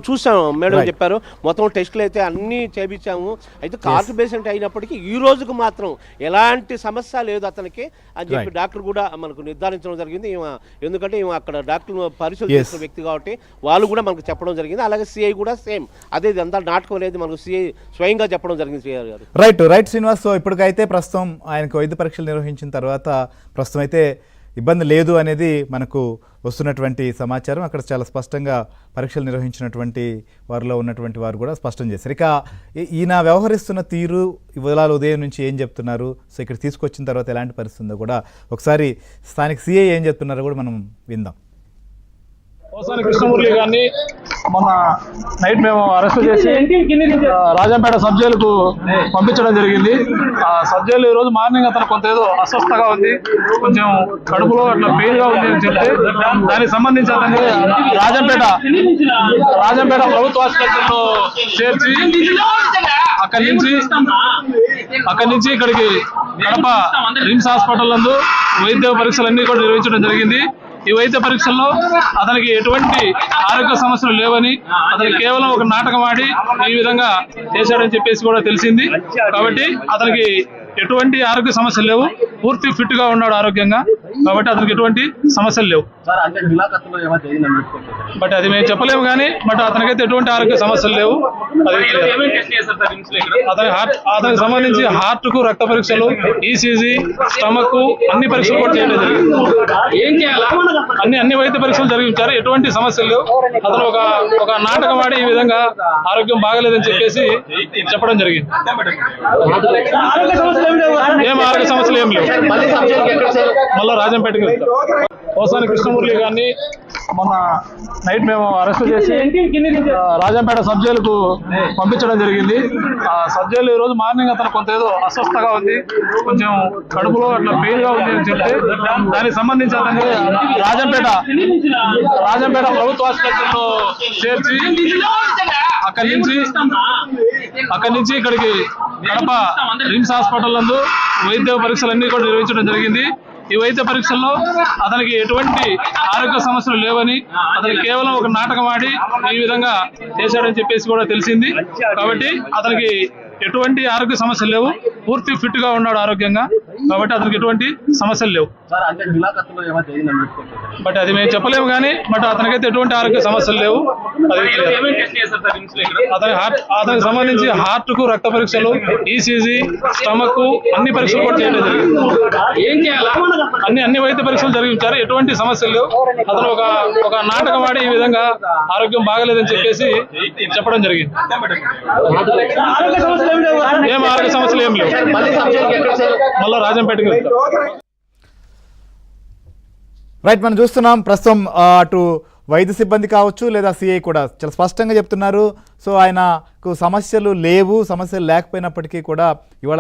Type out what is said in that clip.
చూసాము మేడం చెప్పారు మొత్తం టెస్టులు అయితే అన్నీ చేయించాము అయితే కార్డు పేషెంట్ అయినప్పటికీ ఈ రోజుకు మాత్రం ఎలాంటి సమస్య లేదు అతనికి అని చెప్పి డాక్టర్ కూడా మనకు నిర్ధారించడం జరిగింది ఎందుకంటే అక్కడ డాక్టర్ పరిశీలించిన వ్యక్తి కాబట్టి వాళ్ళు కూడా మనకు చెప్పడం జరిగింది అలాగే సిఐ కూడా సేమ్ అదే అంతా నాటకం అనేది మనకు సిఐ స్వయంగా చెప్పడం జరిగింది సిఐ గారు రైట్ శ్రీనివాస్ సో ఇప్పటికైతే ప్రస్తుతం ఆయనకు వైద్య పరీక్షలు నిర్వహించిన తర్వాత ప్రస్తుతం అయితే ఇబ్బంది లేదు అనేది మనకు వస్తున్నటువంటి సమాచారం అక్కడ చాలా స్పష్టంగా పరీక్షలు నిర్వహించినటువంటి వారిలో ఉన్నటువంటి వారు కూడా స్పష్టం చేశారు ఇక ఈయన వ్యవహరిస్తున్న తీరు ఇవాళ ఉదయం నుంచి ఏం చెప్తున్నారు సో ఇక్కడ తీసుకొచ్చిన తర్వాత ఎలాంటి పరిస్థితి ఉందో కూడా ఒకసారి స్థానిక సిఐ ఏం చెప్తున్నారో కూడా మనం విందాం పోసాని కృష్ణమురళి గారిని మొన్న నైట్ మేము అరెస్ట్ చేసి రాజంపేట సబ్ జైలుకు పంపించడం జరిగింది. ఆ సబ్ జైలు ఈ రోజు మార్నింగ్ అతను కొంత ఏదో అస్వస్థగా ఉంది, కొంచెం కడుపులో అట్లా పెయిన్ గా ఉంది అని చెప్తే దానికి సంబంధించి అతన్ని రాజంపేట ప్రభుత్వ ఆసుపత్రిలో చేర్చి అక్కడి నుంచి ఇక్కడికి కడప రిమ్స్ హాస్పిటల్ నందు వైద్య పరీక్షలన్నీ కూడా నిర్వహించడం జరిగింది. ఈ వైద్య పరీక్షల్లో అతనికి ఎటువంటి ఆరోగ్య సమస్యలు లేవని అతనికి కేవలం ఒక నాటకం ఆడి ఈ విధంగా చేశాడని చెప్పేసి కూడా తెలిసింది. కాబట్టి అతనికి ఎటువంటి ఆరోగ్య సమస్యలు లేవు, పూర్తి ఫిట్ గా ఉన్నాడు ఆరోగ్యంగా, కాబట్టి అతనికి ఎటువంటి సమస్యలు లేవు. బట్ అది మేము చెప్పలేము కానీ బట్ అతనికైతే ఎటువంటి ఆరోగ్య సమస్యలు లేవు. అతనికి సంబంధించి హార్ట్ కు రక్త పరీక్షలు, ఈసీజీ, స్టమక్ అన్ని పరీక్షలు కూడా చేయడం జరిగింది. అన్ని వైద్య పరీక్షలు జరిగించారు, ఎటువంటి సమస్యలు లేవు. అతను ఒక నాటకం ఆడి ఈ విధంగా ఆరోగ్యం బాగలేదని చెప్పేసి చెప్పడం జరిగింది. ఏం ఆరోగ్య సమస్యలు ఏం లేవు. మళ్ళీ రాజంపేటకి వెళ్తాం. పోసాని కృష్ణమురళి గారిని మొన్న నైట్ మేము అరెస్ట్ చేసి రాజంపేట సబ్ జైలుకు పంపించడం జరిగింది. ఆ సబ్ జైలు ఈ రోజు మార్నింగ్ అతను కొంత ఏదో అస్వస్థగా ఉంది, కొంచెం కడుపులో అట్లా పెయిన్ గా ఉంది అని చెప్తే దానికి సంబంధించి అతన్ని రాజంపేట ప్రభుత్వ ఆసుపత్రిలో చేర్చి అక్కడి నుంచి ఇక్కడికి కడప రిమ్స్ హాస్పిటల్ నందు వైద్య పరీక్షలన్నీ కూడా నిర్వహించడం జరిగింది. ఈ వైద్య పరీక్షల్లో అతనికి ఎటువంటి ఆరోగ్య సమస్యలు లేవని అతనికి కేవలం ఒక నాటకం ఆడి ఈ విధంగా చేశాడని చెప్పేసి కూడా తెలిసింది. కాబట్టి అతనికి ఎటువంటి ఆరోగ్య సమస్యలు లేవు, పూర్తి ఫిట్ గా ఉన్నాడు ఆరోగ్యంగా, కాబట్టి అతనికి ఎటువంటి సమస్యలు లేవు. బట్ అది మేము చెప్పలేము కానీ బట్ అతనికైతే ఎటువంటి ఆరోగ్య సమస్యలు లేవు. అతనికి సంబంధించి హార్ట్ కు రక్త పరీక్షలు, ఈసీజీ, స్టమక్ అన్ని పరీక్షలు కూడా చేయడం జరిగింది. అన్ని వైద్య పరీక్షలు జరిగించారు, ఎటువంటి సమస్యలు లేవు. అతను ఒక నాటకం ఆడి ఈ విధంగా ఆరోగ్యం బాగలేదని చెప్పేసి చెప్పడం జరిగింది. ఏం ఆరోగ్య సమస్యలు ఏం లేవు. మళ్ళీ రాజంపేటకి వెళ్తాం. రైట్, మనం చూస్తున్నాం ప్రస్తుతం అటు వైద్య సిబ్బంది కావచ్చు లేదా సిఐ కూడా చాలా స్పష్టంగా చెప్తున్నారు. సో ఆయనకు సమస్యలు లేవు, సమస్యలు లేకపోయినప్పటికీ కూడా ఇవాళ